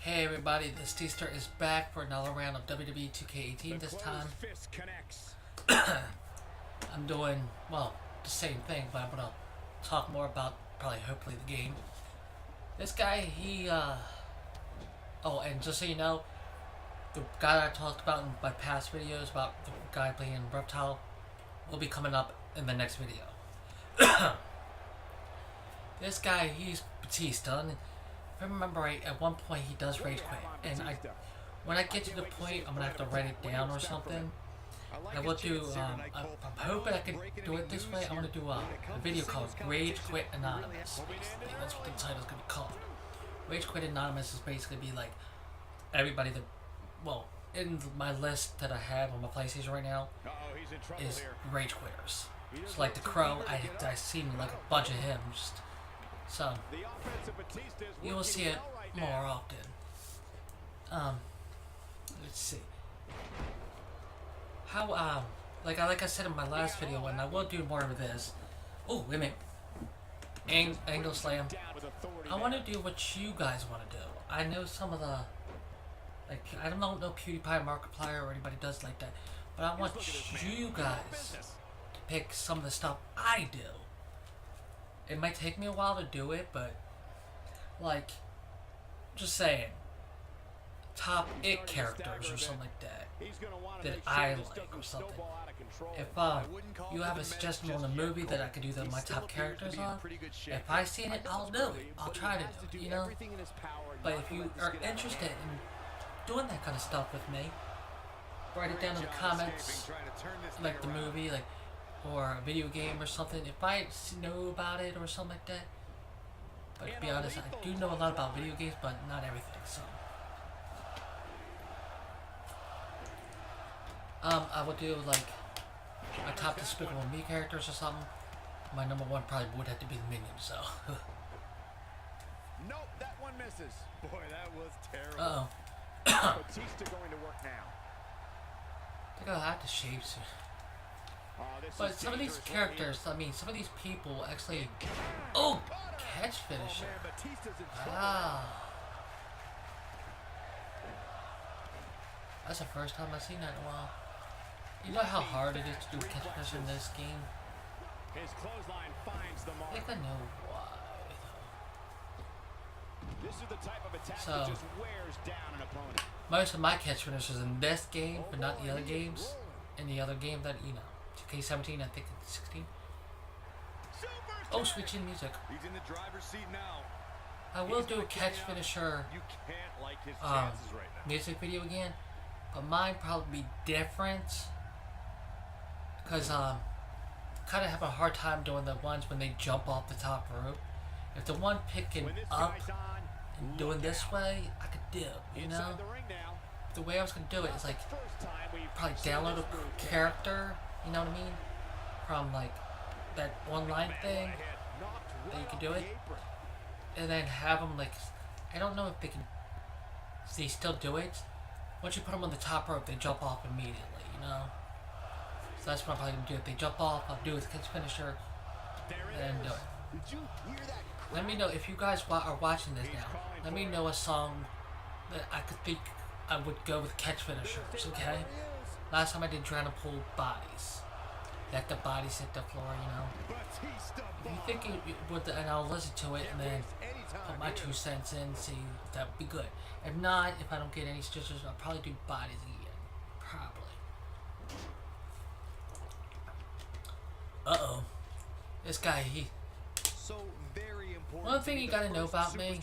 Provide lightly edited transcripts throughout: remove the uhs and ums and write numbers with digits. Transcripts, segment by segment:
Hey everybody, this T-Star is back for another round of WWE 2K18. This time, I'm doing, well, the same thing, but I'm gonna talk more about, probably, hopefully, the game. This guy, oh, and just so you know, the guy that I talked about in my past videos about the guy playing Reptile will be coming up in the next video. This guy, he's Batista, and if I remember right, at one point he does rage quit, and when I get to the point, I'm gonna have to write it down or something. I will do, I'm hoping I can do it this way. I'm gonna do a video called Rage Quit Anonymous, basically. That's what the title's gonna be called. Rage Quit Anonymous is basically be like, everybody that, well, in my list that I have on my PlayStation right now, is rage quitters. So like the Crow, I seen like a bunch of him, so you will see it more often. Let's see. How like I said in my last video, and I will do more of this. Oh, wait a minute. Angle slam. I want to do what you guys want to do. I know some of the, like, I don't know PewDiePie, Markiplier, or anybody does like that, but I want you guys to pick some of the stuff I do. It might take me a while to do it, but, like, just saying, top it characters or something like that I like or something. If you have a suggestion on a movie that I could do my top characters on, if I see it, I'll do it. I'll try to do it, you know? But if you are interested in doing that kind of stuff with me, write it down in the comments, like the movie, like, or a video game or something. If I know about it or something like that. But to be honest, I do know a lot about video games, but not everything, so. I would do like my top Despicable Me characters or something. My number one probably would have to be the Minions, so. Nope, that one misses. Boy, that was terrible. Uh-oh. Batista going to work now. I think I'll have to shave soon. But some of these characters, I mean, some of these people actually... Oh! Catch finisher. Ah. That's the first time I've seen that in a while. You know how hard it is to do catch finisher in this game? His clothesline finds the mark. I think I know why. This is the type of attack So, that just wears down an opponent. Most of my catch finishers in this game, but not the other games. In the other game that, you know, 2K17, I think it's 16. Oh, switching music. He's in the driver's seat now. I will do a catch finisher You can't like his chances right now. music video again, but mine probably be different because kind of have a hard time doing the ones when they jump off the top rope. If the one picking up and doing this way, I could do, you know. The way I was gonna do it is like probably download a character, you know what I mean, from like that online thing that you can do it, and then have them like, I don't know if they can, they still do it. Once you put them on the top rope, they jump off immediately, you know. So that's what I'm probably gonna do. If they jump off, I'll do a catch finisher and do it. Let me know if you guys are watching this now. Let me know a song that I could think I would go with catch finishers, okay? Last time I did trying to pull bodies. Let the bodies hit the floor, you know. If you think it would, and I'll listen to it and then put my 2 cents in, see if that would be good. If not, if I don't get any stitches, I'll probably do bodies again. Probably. Uh-oh. This guy, one thing you gotta know about me,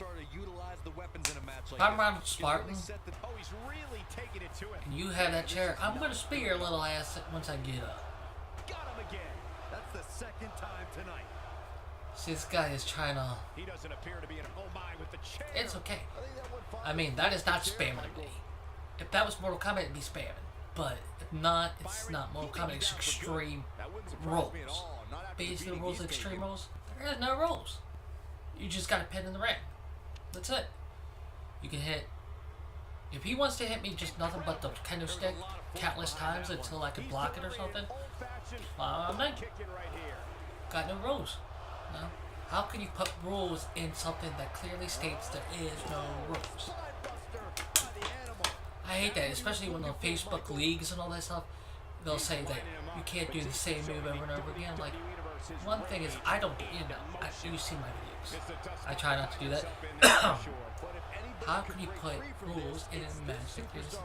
if I'm around Spartan, and you have that chair, I'm gonna spear your little ass once I get up. Got him again. That's the second time tonight. See, this guy is trying to... He doesn't appear to be in oh my with the chair. It's okay. I mean, that is not spamming me. If that was Mortal Kombat, it'd be spamming. But if not, it's not Mortal Kombat. It's extreme rules. Basically, the rules of extreme rules, there is no rules. You just got to pin in the ring. That's it. You can hit... If he wants to hit me just nothing but the kendo stick countless times until I can block it or something, I'm not. Got no rules. No. How can you put rules in something that clearly states there is no rules? I hate that, especially when the Facebook leagues and all that stuff. They'll say that you can't do the same move over and over again. Like, one thing is, I don't, you see my videos. I try not to do that. How can you put rules in a match like this?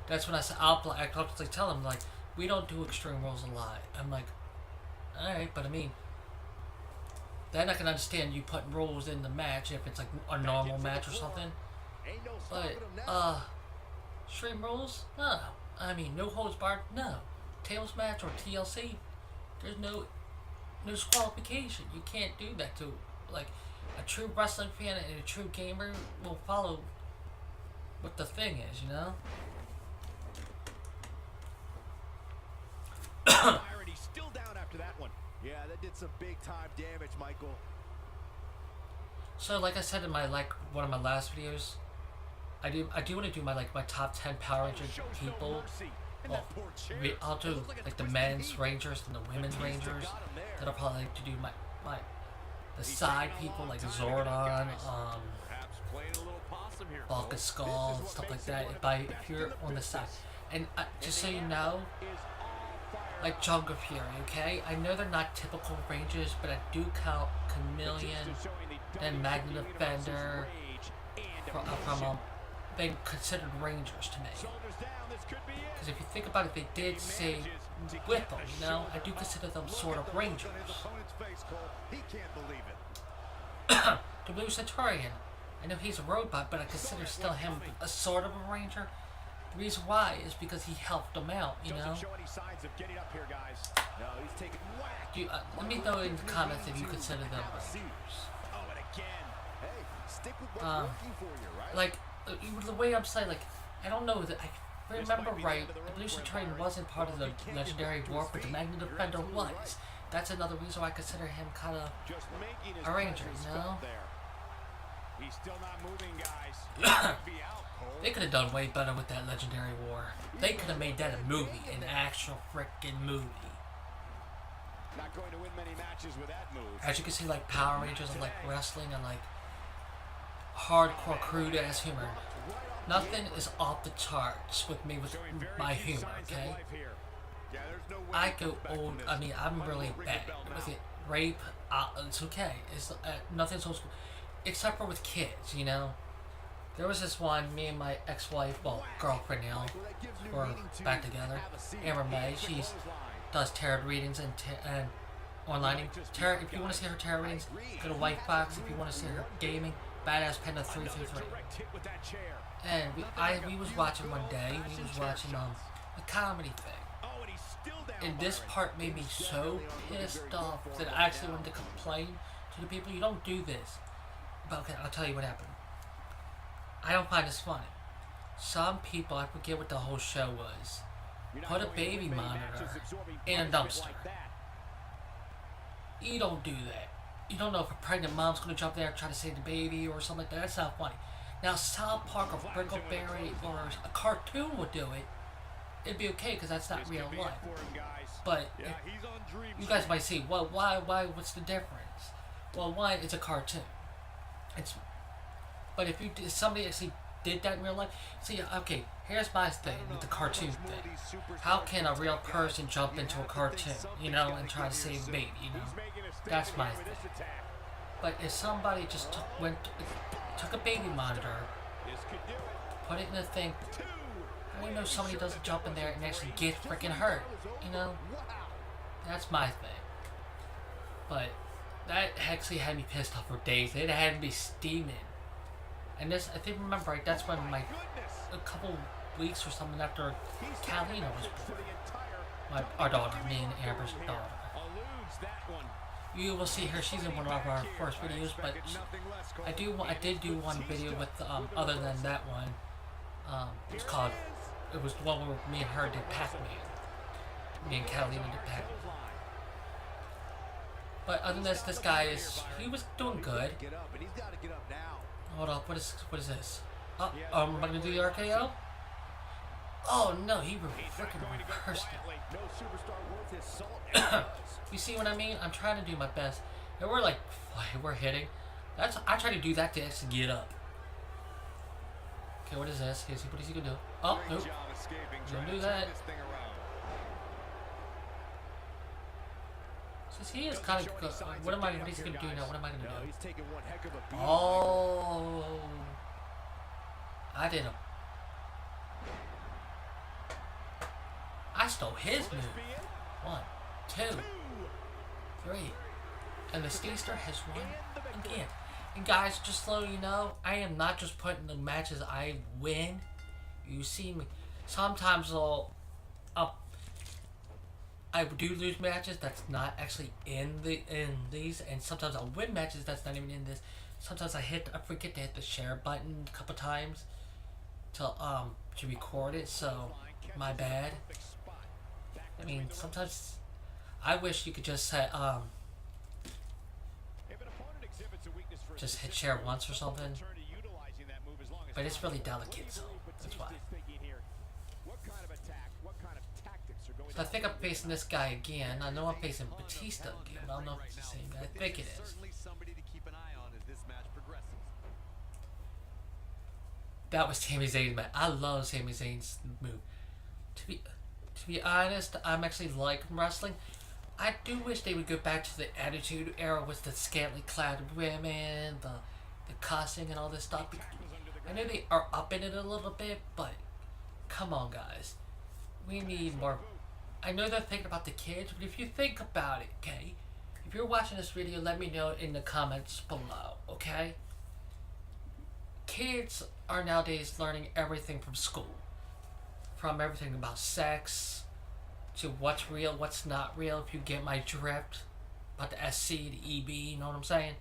That's when I'll constantly tell them, like, we don't do extreme rules a lot. I'm like, alright, but I mean, then I can understand you putting rules in the match if it's like a normal match or something. But, extreme rules? No. I mean, no holds barred? No. Tables match or TLC? There's no disqualification. You can't do that to, like, a true wrestling fan and a true gamer will follow what the thing is, you know? He's still down after that one. Yeah, that did some big time damage, Michael. So, like I said in my one of my last videos, I do want to do my top 10 Power Ranger people. Well, I'll do like the men's Rangers and the women's Rangers. That I'll probably like to do the side people like Zordon, Bulk Skull, and stuff like that. If you're on the side, and just so you know, like Jungle Fury, okay? I know they're not typical Rangers, but I do count Chameleon and Magnet Defender from being considered Rangers to me. Because if you think about it, they did say with them, you know? I do consider them sort of Rangers. The Blue Centurion, I know he's a robot, but I consider still him a sort of a Ranger. The reason why is because he helped them out, you know? Let me know in the comments if you consider them Rangers. Like, the way I'm saying, like, I don't know that I remember right, the Blue Centurion wasn't part of the Legendary War, but the Magnet Defender was. That's another reason why I consider him kind of a Ranger, you know? He's still not moving, guys. They could have done way better with that Legendary War. They could have made that a movie, an actual freaking movie. Not going to win many matches with that move. As you can see, like Power Rangers and like wrestling and like hardcore crude ass humor. Nothing is off the charts with me with my humor, okay? I go old. I mean, I'm really bad with it. Rape, it's okay. It's nothing's old school, except for with kids, you know. There was this one, me and my ex-wife, well, girlfriend now, we're back together. Amber May, she does tarot readings and online. Tarot, if you want to see her tarot readings, go to White Fox. If you want to see her gaming, Badass Panda 333. And we was watching one day. We was watching a comedy thing, and this part made me so pissed off that I actually wanted to complain to the people. You don't do this. But okay, I'll tell you what happened. I don't find this funny. Some people, I forget what the whole show was, put a baby monitor in a dumpster. You don't do that. You don't know if a pregnant mom's going to jump there and try to save the baby or something like that. That's not funny. Now, South Park or Brickleberry or a cartoon would do it. It'd be okay because that's not real life. But you guys might say, well, why, what's the difference? Well, one, it's a cartoon. But if somebody actually did that in real life, see, okay, here's my thing with the cartoon thing. How can a real person jump into a cartoon, you know, and try to save a baby, you know? That's my thing. But if somebody just took a baby monitor, put it in a thing, how do you know somebody doesn't jump in there and actually get freaking hurt, you know? That's my thing. But that actually had me pissed off for days. It had me steaming. And this, I think, remember right, that's when a couple weeks or something after Catalina was born. Our daughter, me and Amber's daughter. You will see her, she's in one of our first videos, but I did do one video with, other than that one, it was the one where me and her did Pac-Man. Me and Catalina did Pac-Man. But other than this guy he was doing good. Hold up, what is this? Oh, am I gonna do the RKO? Oh no, he freaking reversed it. You see what I mean? I'm trying to do my best. And we're hitting. I try to do that to actually get up. Okay, what is this? What is he gonna do? Oh, nope. Don't do that. Since he is kind of good. What is he gonna do now? What am I gonna do? Oh. I did him. I stole his move. 1, 2, 3. And the Steester has won again. And guys, just so you know, I am not just putting the matches I win. You see me. Sometimes I do lose matches that's not actually in these, and sometimes I'll win matches that's not even in this. Sometimes I forget to hit the share button a couple times to record it, so my bad. I mean, sometimes I wish you could just say just hit share once or something, but it's really delicate, so that's why. So I think I'm facing this guy again. I know I'm facing Batista again. I don't know if it's the same guy. I think it is. That was Sami Zayn's match. I love Sami Zayn's move. To be honest, I'm actually liking wrestling. I do wish they would go back to the Attitude Era with the scantily clad women, the cussing and all this stuff. I know they are upping it a little bit, but come on, guys. We need more. I know they're thinking about the kids, but if you think about it, okay? If you're watching this video, let me know in the comments below, okay? Kids are nowadays learning everything from school. From everything about sex, to what's real, what's not real, if you get my drift. About the SC, the EB, you know what I'm saying?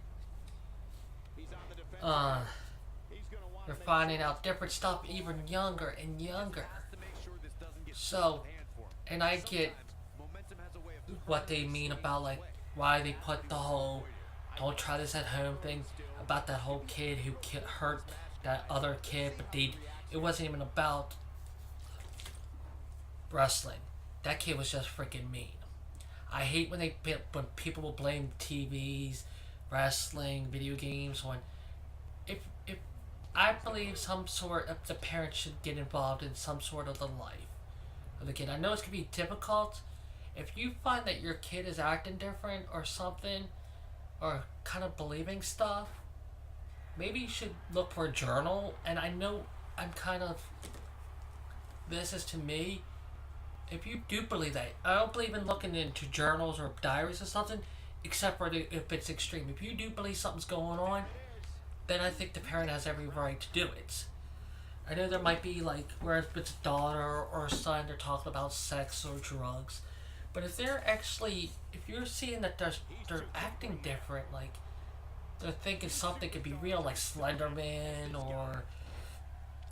They're finding out different stuff even younger and younger. So, and I get what they mean about, like, why they put the whole don't try this at home thing about that whole kid who hurt that other kid, but it wasn't even about wrestling. That kid was just freaking mean. I hate when people will blame TVs, wrestling, video games when if I believe some sort of the parents should get involved in some sort of the life of the kid. I know it's gonna be difficult. If you find that your kid is acting different or something, or kind of believing stuff, maybe you should look for a journal. And I know I'm kind of, this is to me, if you do believe that, I don't believe in looking into journals or diaries or something, except for if it's extreme. If you do believe something's going on, then I think the parent has every right to do it. I know there might be, like, where if it's a daughter or a son, they're talking about sex or drugs. But if they're actually, if you're seeing that they're acting different, like, they're thinking something could be real, like Slenderman, or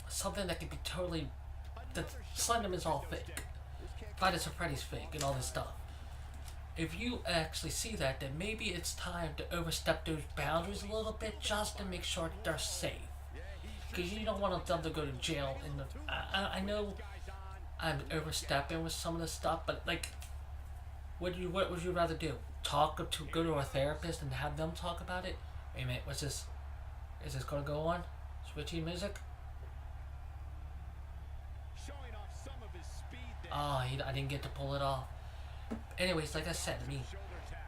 something that could be totally, that Slenderman's all fake. Five Nights at Freddy's fake and all this stuff. If you actually see that, then maybe it's time to overstep those boundaries a little bit just to make sure that they're safe. Because you don't want them to go to jail. I know I'm overstepping with some of this stuff, but, like, what would you rather do? Go to a therapist and have them talk about it? Wait a minute, what's this? Is this gonna go on? Switchy music? Oh, I didn't get to pull it off. Anyways, like I said, I mean,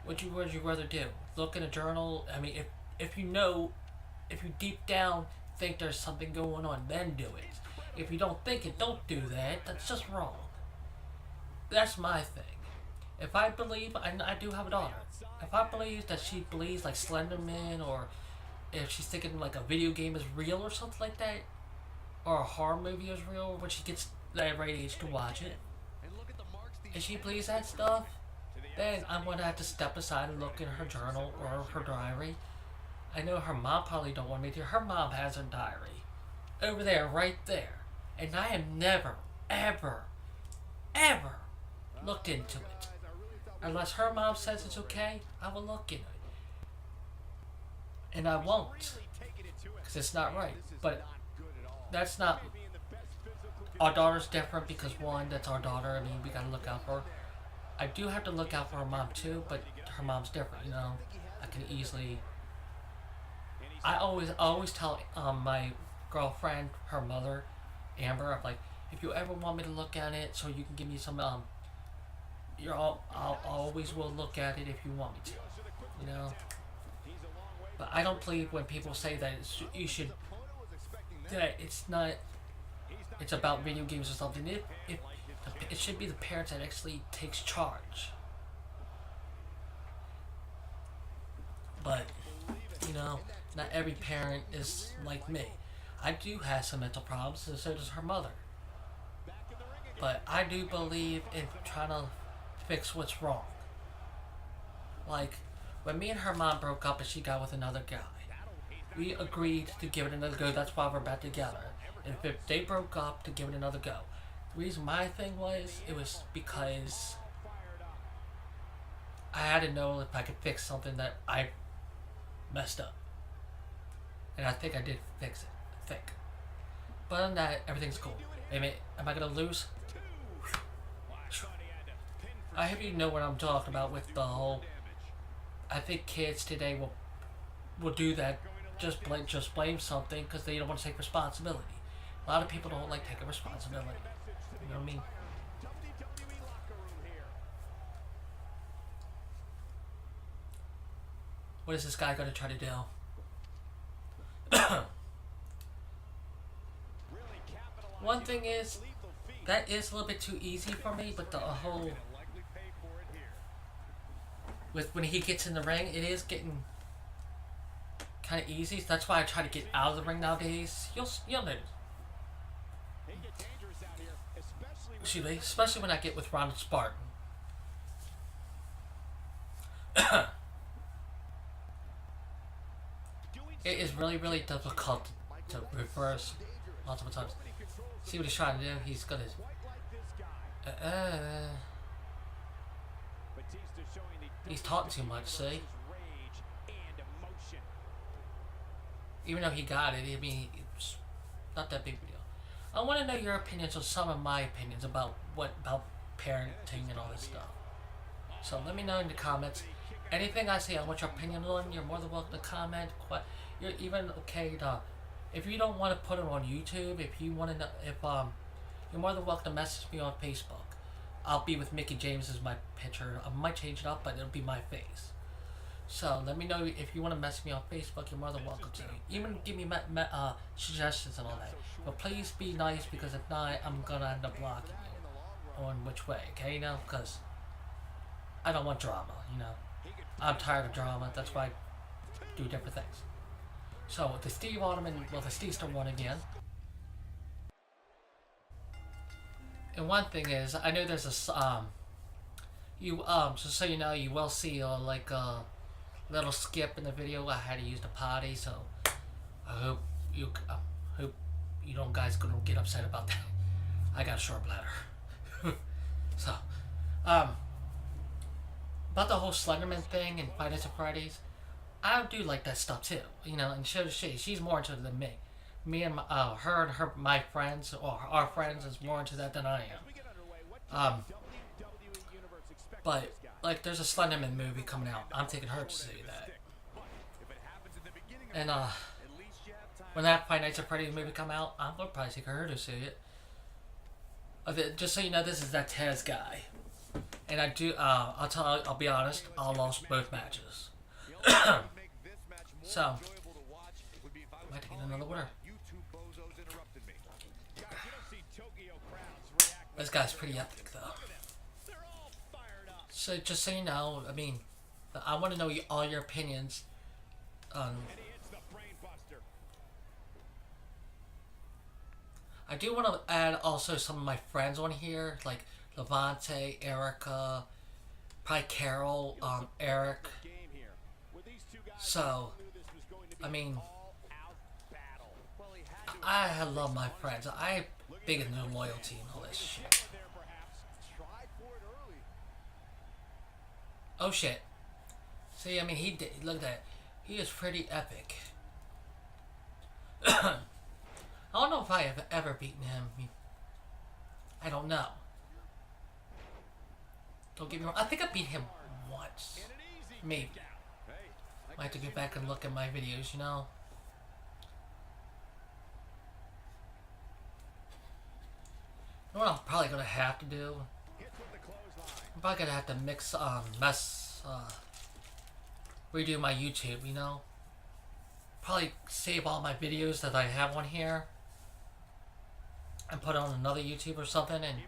what would you rather do? Look in a journal? I mean, if you deep down think there's something going on, then do it. If you don't think it, don't do that. That's just wrong. That's my thing. If I believe, I do have a daughter. If I believe that she believes like Slenderman, or if she's thinking like a video game is real or something like that, or a horror movie is real, when she gets that right age to watch it, if she believes that stuff, then I'm going to have to step aside and look in her journal or her diary. I know her mom probably don't want me to. Her mom has her diary. Over there, right there. And I have never, ever, ever looked into it. Unless her mom says it's okay, I will look in it. And I won't. Because it's not right. But that's not... Our daughter's different because, one, that's our daughter. I mean, we gotta look out for her. I do have to look out for her mom too, but her mom's different, you know. I can easily... I always tell my girlfriend, her mother, Amber. I'm like, if you ever want me to look at it, so you can give me some I'll always will look at it if you want me to, you know. But I don't believe when people say that you should, that it's not, it's about video games or something. It should be the parents that actually takes charge. But, you know, not every parent is like me. I do have some mental problems, and so does her mother. But I do believe in trying to fix what's wrong. Like, when me and her mom broke up and she got with another guy, we agreed to give it another go. That's why we're back together. And if they broke up, to give it another go. The reason my thing was, it was because I had to know if I could fix something that I messed up. And I think I did fix it. I think. But other than that, everything's cool. Am I gonna lose? I hope you know what I'm talking about with the whole. I think kids today will do that. Just blame something because they don't want to take responsibility. A lot of people don't like taking responsibility. You know what I mean? What is this guy gonna try to do? One thing is, that is a little bit too easy for me, but the whole with when he gets in the ring, it is getting kind of easy. So that's why I try to get out of the ring nowadays. You'll notice. Excuse me, especially when I get with Ronald Spartan. It is really, really difficult to reverse multiple times. See what he's trying to do? He's gonna. He's talking too much, see? Even though he got it, I mean, it's not that big of a deal. I want to know your opinions on some of my opinions about parenting and all this stuff. So let me know in the comments. Anything I say I want your opinion on, you're more than welcome to comment. You're even okay to, if you don't want to put it on YouTube, if you want to know, you're more than welcome to message me on Facebook. I'll be with Mickey James as my picture. I might change it up, but it'll be my face. So let me know if you want to message me on Facebook. You're more than welcome to. Even give me suggestions and all that. But please be nice, because if not, I'm gonna end up blocking you on which way. Okay, you know, because I don't want drama. You know, I'm tired of drama. That's why I do different things. So the Steve Ottoman, well, the Steester won again. And one thing is, I know there's a just so you know, you will see like a little skip in the video. I had to use the potty, so I hope you don't guys gonna get upset about that. I got a short bladder. So, about the whole Slenderman thing and Five Nights at Freddy's, I do like that stuff too. You know, and so does she. She's more into it than me. Me and my friends, or our friends, is more into that than I am. But like, there's a Slenderman movie coming out. I'm taking her to see that. And when that Five Nights at Freddy's movie come out, I'm gonna probably take her to see it. Just so you know, this is that Tez guy, and I do. I'll be honest. I lost both matches. So, I might get another winner. This guy's pretty epic, though. So, just so you know, I mean, I want to know all your opinions on. I do want to add also some of my friends on here, like Levante, Erica, probably Carol, Eric. So, I mean, I love my friends. I'm big into loyalty and all this shit. Oh shit. See, I mean, he did. Look at that. He is pretty epic. I don't know if I have ever beaten him. I don't know. Don't get me wrong. I think I beat him once. Maybe. I have to go back and look at my videos, you know. what I'm probably gonna have to do? I'm probably gonna have to redo my YouTube, you know? Probably save all my videos that I have on here and put on another YouTube or something, and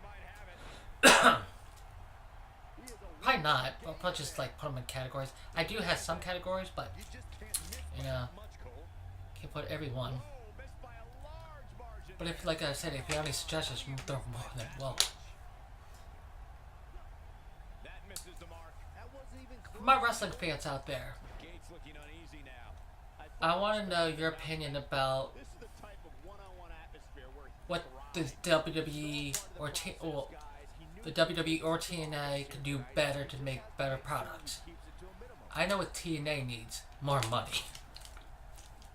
probably not. I'll probably just like put them in categories. I do have some categories, but you know, can't put every one. But if, like I said, if you have any suggestions, they're more than welcome. For my wrestling fans out there, I want to know your opinion about what the WWE or the WWE or TNA could do better to make better products. I know what TNA needs: more money.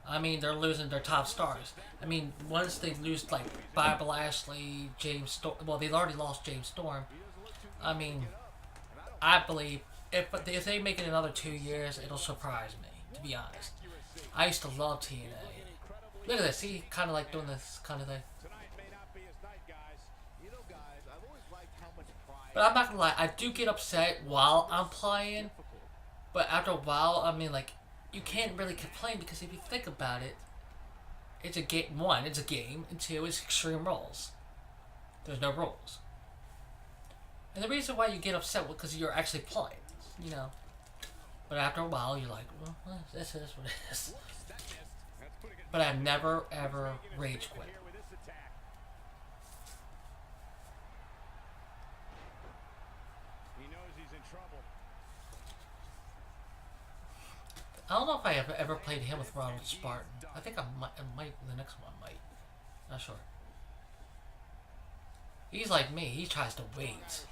I mean, they're losing their top stars. I mean, once they lose like Bobby Lashley, James Storm, well, they've already lost James Storm. I mean, I believe if they make it another 2 years, it'll surprise me, to be honest. I used to love TNA. Look at this, see, kind of like doing this kind of thing. But I'm not gonna lie, I do get upset while I'm playing, but after a while, I mean, like, you can't really complain, because if you think about it, it's a game. One, it's a game, and two, it's Extreme Rules. There's no rules. And the reason why you get upset is because you're actually playing, you know. But after a while, you're like, well, this is what it is. But I've never, ever rage quit. I don't know if I have ever played him with Ronald Spartan. I think I might, the next one might. Not sure. He's like me, he tries to wait.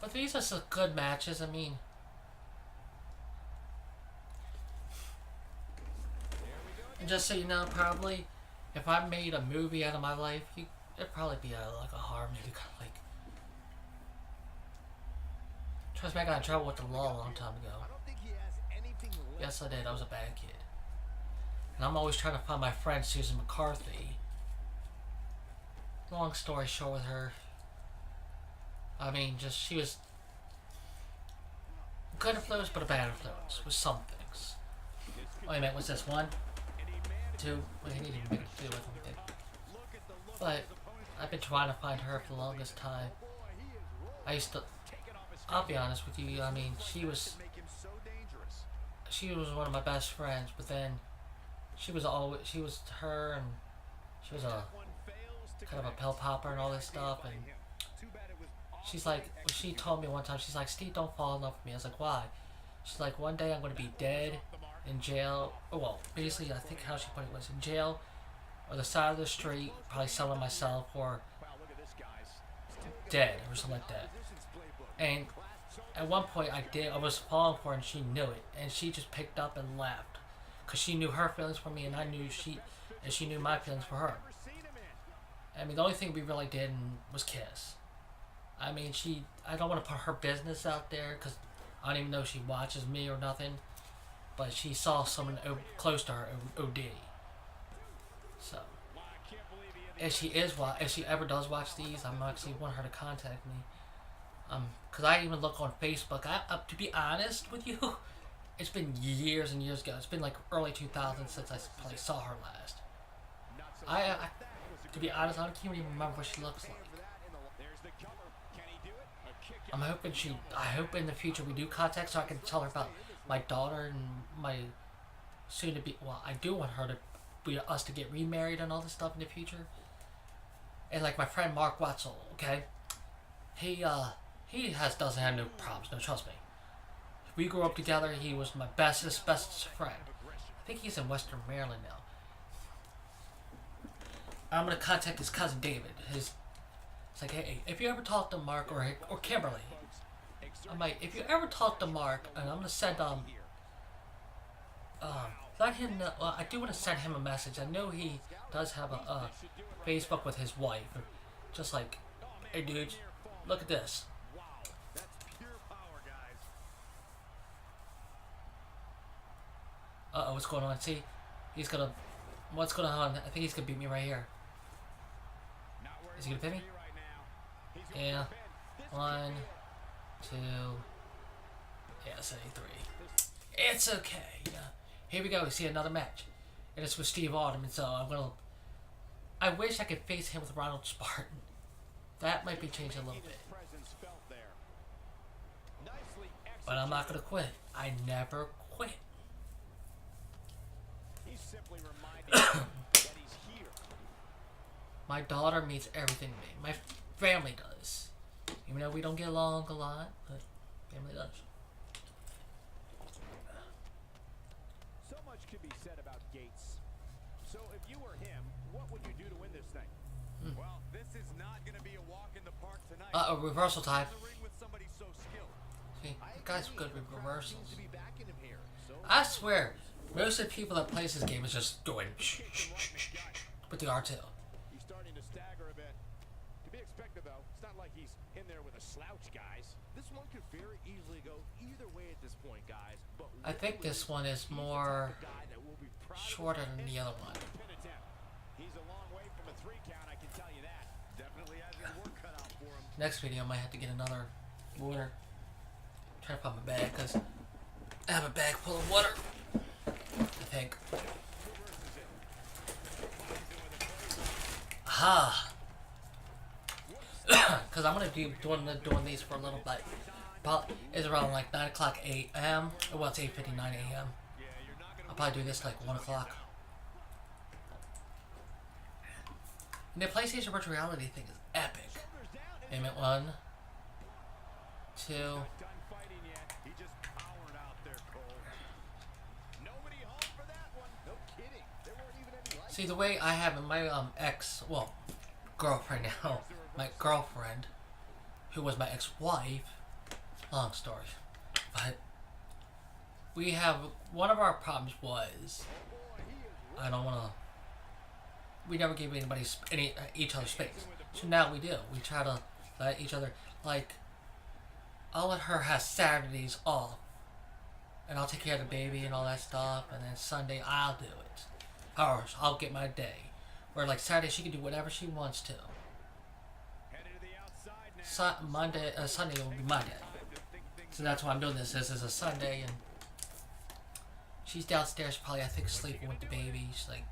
But these are some good matches, I mean. And just so you know, probably, if I made a movie out of my life, it'd probably be like a horror movie, kind of like. Trust me, I got in trouble with the law a long time ago. Yes, I did. I was a bad kid. And I'm always trying to find my friend Susan McCarthy. Long story short with her. I mean, just, she was a good influence, but a bad influence with some things. Wait a minute, what's this? 1, 2? Well, he needed to make it 2 with him. But I've been trying to find her for the longest time. I'll be honest with you, I mean, she was one of my best friends, but then she was a kind of a pill popper and all this stuff, and she's like, she told me one time, she's like, Steve, don't fall in love with me. I was like, why? She's like, one day I'm going to be dead, in jail, well, basically, I think how she put it was in jail, or the side of the street, probably selling myself, or dead, or something like that. And at one point I was falling for her, and she knew it, and she just picked up and left, because she knew her feelings for me, and she knew my feelings for her. I mean, the only thing we really did was kiss. I mean, I don't want to put her business out there, because I don't even know if she watches me or nothing, but she saw someone close to her OD. So, if she ever does watch these, I'm actually want her to contact me. Because I even look on Facebook. To be honest with you, it's been years and years ago. It's been like early 2000s since I probably saw her last. To be honest, I can't even remember what she looks like. I hope in the future we do contact, so I can tell her about my daughter and my soon to be. Well, I do want us to get remarried and all this stuff in the future. And like my friend Mark Wetzel, okay, he doesn't have no problems. No, trust me. We grew up together. He was my bestest friend. I think he's in Western Maryland now. I'm gonna contact his cousin David. It's like, hey, if you ever talk to Mark or Kimberly, I'm like, if you ever talk to Mark, and I'm gonna send let him know. Well, I do want to send him a message. I know he does have a Facebook with his wife. Just like, hey, dude, look at this. Uh-oh, what's going on? See, He's gonna... What's going on? I think he's gonna beat me right here. Is he gonna pin me? Yeah. 1, 2... Yeah, say 3. It's okay. Yeah. Here we go. We see another match. And it's with Steve Austin, so I'm gonna... I wish I could face him with Ronald Spartan. That might be changed a little bit. But I'm not gonna quit. I never quit. My daughter means everything to me. My family does. Even though we don't get along a lot, but family does. So much could be said about Gates. So if you were him, what would you do to win this thing? Well, this is not going to be a walk in the park tonight. Reversal time. So See, the guy's good with reversals. I swear, most of the people that plays this game is just going with the R2. He's starting to stagger a bit. To be expected, though. It's not like he's in there with a slouch, guys. This one could very easily go either way at this point, guys. But I think this one is more shorter than the other one. He's a long way from a 3 count, I can tell you that. Definitely has his work cut out for him. Next video, I might have to get another water. Try to find my bag because I have a bag full of water. I think. Aha! Because I'm gonna be doing these for a little bit. Probably it's around like 9 o'clock, 8 a.m. Well, it's 8:59 a.m. I'll probably do this like 1 o'clock. And the PlayStation Virtual Reality thing is epic. Payment 1, 2. See, the way I have in my girlfriend now, my girlfriend, who was my ex-wife, long story, but we have, one of our problems was, we never gave anybody each other space. So now we do. We try to let each other, like, I'll let her have Saturdays off, and I'll take care of the baby and all that stuff, and then Sunday I'll do it. Or I'll get my day. Where like Saturday she can do whatever she wants to. Sunday will be my day. So that's why I'm doing this. This is a Sunday and she's downstairs probably I think sleeping with the baby. She's like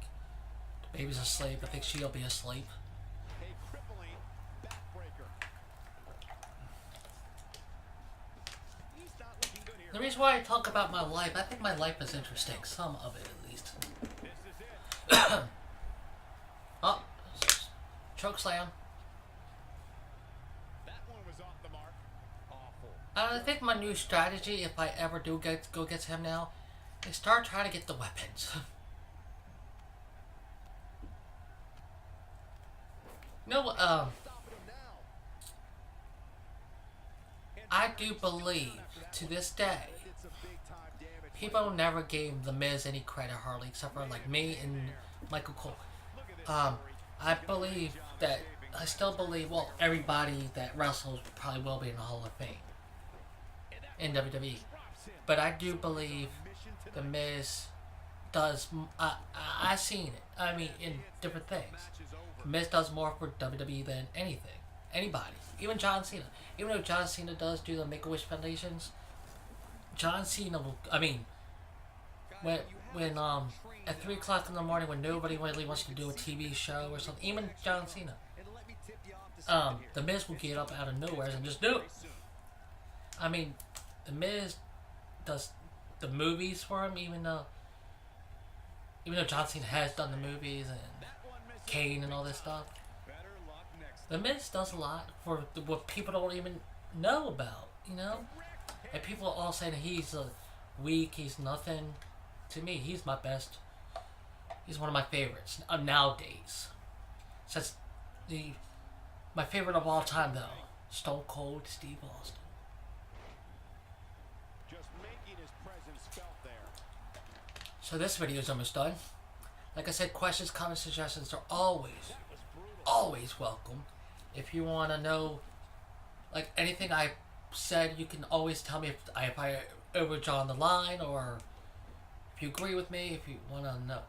the baby's asleep. I think she'll be asleep. The reason why I talk about my life, I think my life is interesting. Some of it at least. Oh, choke slam. That one was off the mark. Awful. I think my new strategy, if I ever do go get him now, is start trying to get the weapons. No, I do believe to this day, people never gave The Miz any credit hardly, except for like me and Michael Cole. I believe that, I still believe, well, everybody that wrestles probably will be in the Hall of Fame in WWE. But I do believe The Miz does, I've seen it, I mean, in different things. The Miz does more for WWE than anything, anybody, even John Cena. Even though John Cena does do the Make-A-Wish Foundations, John Cena will, I mean, when at 3 o'clock in the morning when nobody really wants to do a TV show or something, even John Cena, The Miz will get up out of nowhere and just do it. I mean, The Miz does the movies for him, even though John Cena has done the movies and Kane and all this stuff. The Miz does a lot for what people don't even know about, you know? And people are all saying he's weak, he's nothing. To me, he's my best. He's one of my favorites nowadays. Since my favorite of all time, though, Stone Cold Steve Austin. Just making his presence felt there. So this video is almost done. Like I said, questions, comments, suggestions are always welcome. If you want to know, like anything I said, you can always tell me if I overdrawn the line, or if you agree with me, if you want to know.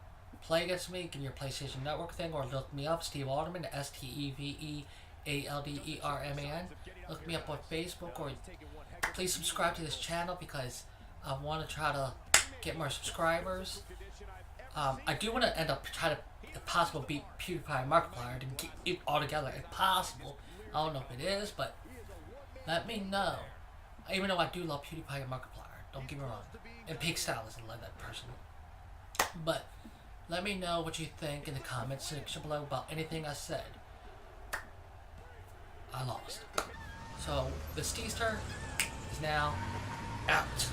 play against me, give me your PlayStation Network thing, or look me up, Steve Alderman, STEVEALDERMAN. Look me up on Facebook, or please subscribe to this channel because I want to try to get more subscribers. I do want to end up trying to, if possible, beat PewDiePie and Markiplier to get it all together if possible. I don't know if it is, but let me know. Even though I do love PewDiePie and Markiplier, don't get me wrong. And Pig Style isn't like that person. But let me know what you think in the comments section below about anything I said. I lost. So the Steester is now out.